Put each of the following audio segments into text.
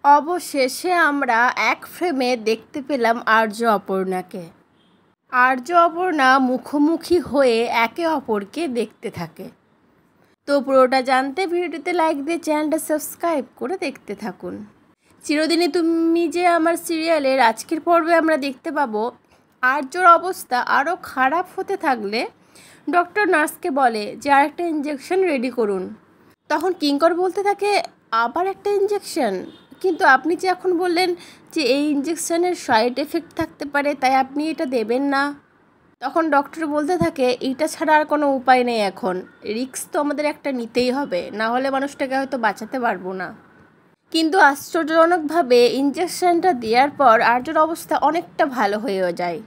অবশেষে আমরা এক ফ্রেমে দেখতে পেলাম আর্য অপর্ণাকে। আর্য অপর্ণা মুখোমুখি হয়ে একে অপরকে দেখতে থাকে। তো পুরোটা জানতে ভিডিওতে লাইক দিয়ে চ্যানেলটা সাবস্ক্রাইব করে দেখতে থাকুন। চিরদিনই তুমি যে আমার সিরিয়ালের আজকের পর্বে আমরা দেখতে পাবো আর্যর অবস্থা আরও খারাপ হতে থাকলে ডক্টর নার্সকে বলে যে আরেকটা ইঞ্জেকশন রেডি করুন। তখন কিঙ্কর বলতে থাকে আবার একটা ইঞ্জেকশন, কিন্তু আপনি যে এখন বললেন যে এই ইঞ্জেকশনের সাইড এফেক্ট থাকতে পারে তাই আপনি এটা দেবেন না। তখন ডক্টর বলতে থাকে এইটা ছাড়া আর কোনো উপায় নেই, এখন রিস্ক তো আমাদের একটা নিতেই হবে, না হলে মানুষটাকে হয়তো বাঁচাতে পারবো না। কিন্তু আশ্চর্যজনকভাবে ইঞ্জেকশনটা দেওয়ার পর আর্যর অবস্থা অনেকটা ভালো হয়েও যায়।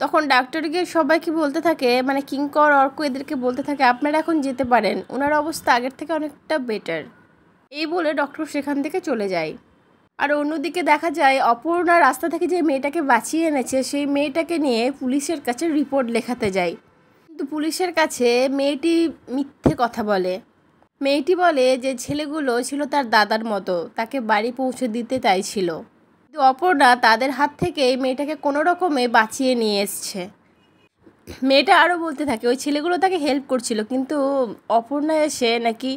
তখন ডাক্তারকে সবাইকে বলতে থাকে, মানে কিঙ্কর অর্ক এদেরকে বলতে থাকে আপনারা এখন যেতে পারেন, ওনার অবস্থা আগের থেকে অনেকটা বেটার। এই বলে ডক্টর সেখান থেকে চলে যায়। আর অন্যদিকে দেখা যায় অপর্ণা রাস্তা থেকে যে মেয়েটাকে বাঁচিয়ে এনেছে সেই মেয়েটাকে নিয়ে পুলিশের কাছে রিপোর্ট লেখাতে যায়। কিন্তু পুলিশের কাছে মেয়েটি মিথ্যে কথা বলে। মেয়েটি বলে যে ছেলেগুলো ছিল তার দাদার মতো, তাকে বাড়ি পৌঁছে দিতে চাইছিল। কিন্তু অপর্ণা তাদের হাত থেকে এই মেয়েটাকে কোনো রকমে বাঁচিয়ে নিয়ে এসছে। মেয়েটা আরও বলতে থাকে ওই ছেলেগুলো তাকে হেল্প করছিল, কিন্তু অপর্ণা এসে নাকি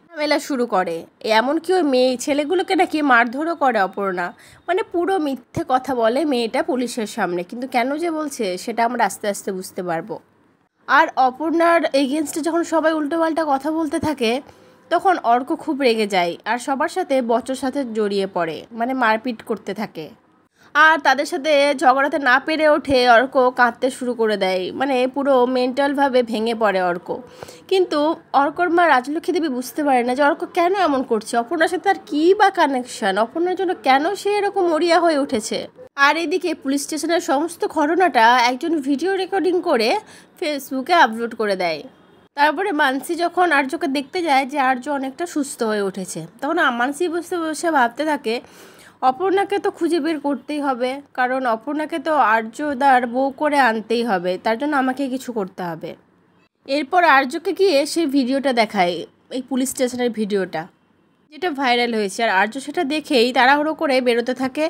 ঝামেলা শুরু করে, এমনকি ওই ছেলেগুলোকে নাকি মারধরও করে অপর্ণা। মানে পুরো মিথ্যে কথা বলে মেয়েটা পুলিশের সামনে, কিন্তু কেন যে বলছে সেটা আমরা আস্তে আস্তে বুঝতে পারবো। আর অপর্ণার এগেনস্টে যখন সবাই উল্টোপাল্টা কথা বলতে থাকে তখন অর্ক খুব রেগে যায় আর সবার সাথে বচর সাথে জড়িয়ে পড়ে, মানে মারপিট করতে থাকে। আর তাদের সাথে ঝগড়াতে না পেরে ওঠে অর্ক কাঁদতে শুরু করে দেয়, মানে পুরো মেন্টালভাবে ভেঙে পড়ে অর্ক। কিন্তু অর্কর মা রাজলক্ষ্মী দেবী বুঝতে পারে না যে অর্ক কেন এমন করছে, অপর্ণার সাথে তার কী বা কানেকশান, অপর্ণার জন্য কেন সে এরকম মরিয়া হয়ে উঠেছে। আর এদিকে পুলিশ স্টেশনের সমস্ত ঘটনাটা একজন ভিডিও রেকর্ডিং করে ফেসবুকে আপলোড করে দেয়। তারপরে মানসি যখন আর্যকে দেখতে যায় যে আর্য অনেকটা সুস্থ হয়ে উঠেছে, তখন মানসি বসে বসে ভাবতে থাকে অপর্ণাকে তো খুঁজে বের করতেই হবে, কারণ অপর্ণাকে তো আর্যদার বউ করে আনতেই হবে, তার জন্য আমাকে কিছু করতে হবে। এরপর আর্যকে গিয়ে সেই ভিডিওটা দেখায়, এই পুলিশ স্টেশনের ভিডিওটা যেটা ভাইরাল হয়েছে। আর আর্য সেটা দেখেই তাড়াহুড়ো করে বেরোতে থাকে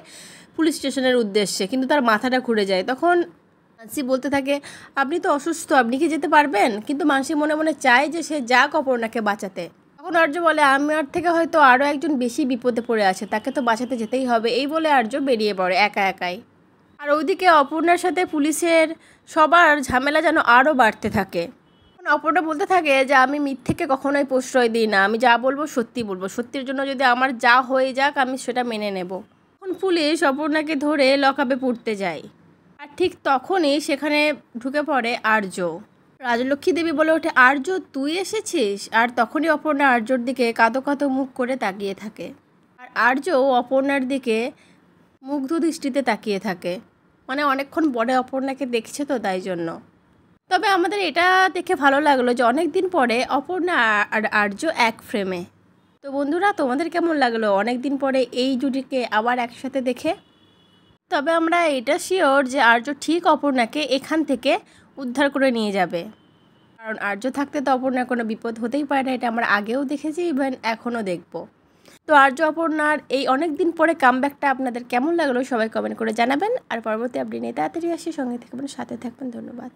পুলিশ স্টেশনের উদ্দেশ্যে, কিন্তু তার মাথাটা ঘুরে যায়। তখন মানসি বলতে থাকে আপনি তো অসুস্থ, আপনি কি যেতে পারবেন? কিন্তু মানসি মনে মনে চায় যে সে যাক অপর্ণাকে বাঁচাতে। তখন আর্য বলে আমার থেকে হয়তো আরও একজন বেশি বিপদে পড়ে আছে, তাকে তো বাঁচাতে যেতেই হবে। এই বলে আর্য বেরিয়ে পড়ে একা একাই। আর ওইদিকে অপর্ণার সাথে পুলিশের সবার ঝামেলা যেন আরও বাড়তে থাকে। অপর্ণা বলতে থাকে যে আমি মিথ্যেকে কখনোই প্রশ্রয় দিই না, আমি যা বলবো সত্যি বলবো, সত্যির জন্য যদি আমার যা হয়ে যাক আমি সেটা মেনে নেব। তখন পুলিশ অপর্ণাকে ধরে লকআপে পুরতে যায়। আর ঠিক তখনই সেখানে ঢুকে পড়ে আর্য। রাজলক্ষ্মী দেবী বলে ওঠে আর্য তুই এসেছিস? আর তখনই অপর্ণা আর্যর দিকে কাঁদো কাঁদো মুখ করে তাকিয়ে থাকে। আর আর্য অপর্ণার দিকে মুগ্ধ দৃষ্টিতে তাকিয়ে থাকে, মানে অনেকক্ষণ পরে অপর্ণাকে দেখছে তো তাই জন্য। তবে আমাদের এটা দেখে ভালো লাগলো যে অনেক দিন পরে অপর্ণা আর আর্য এক ফ্রেমে। তো বন্ধুরা তোমাদের কেমন লাগলো অনেক দিন পরে এই জুটিকে আবার একসাথে দেখে? তবে আমরা এটা শিওর যে আর্য ঠিক অপর্ণাকে এখান থেকে উদ্ধার করে নিয়ে যাবে, কারণ আর্য থাকতে তো অপর্ণার কোনো বিপদ হতেই পারে না, এটা আমরা আগেও দেখেছি, ইভেন এখনও দেখব। তো আর্য অপর্ণার এই অনেক দিন পরে কামব্যাকটা আপনাদের কেমন লাগলো সবাই কমেন্ট করে জানাবেন। আর পরবর্তী আপডেট নিয়ে তাড়াতাড়ি আসি, সঙ্গে থাকবেন, সাথে থাকবেন। ধন্যবাদ।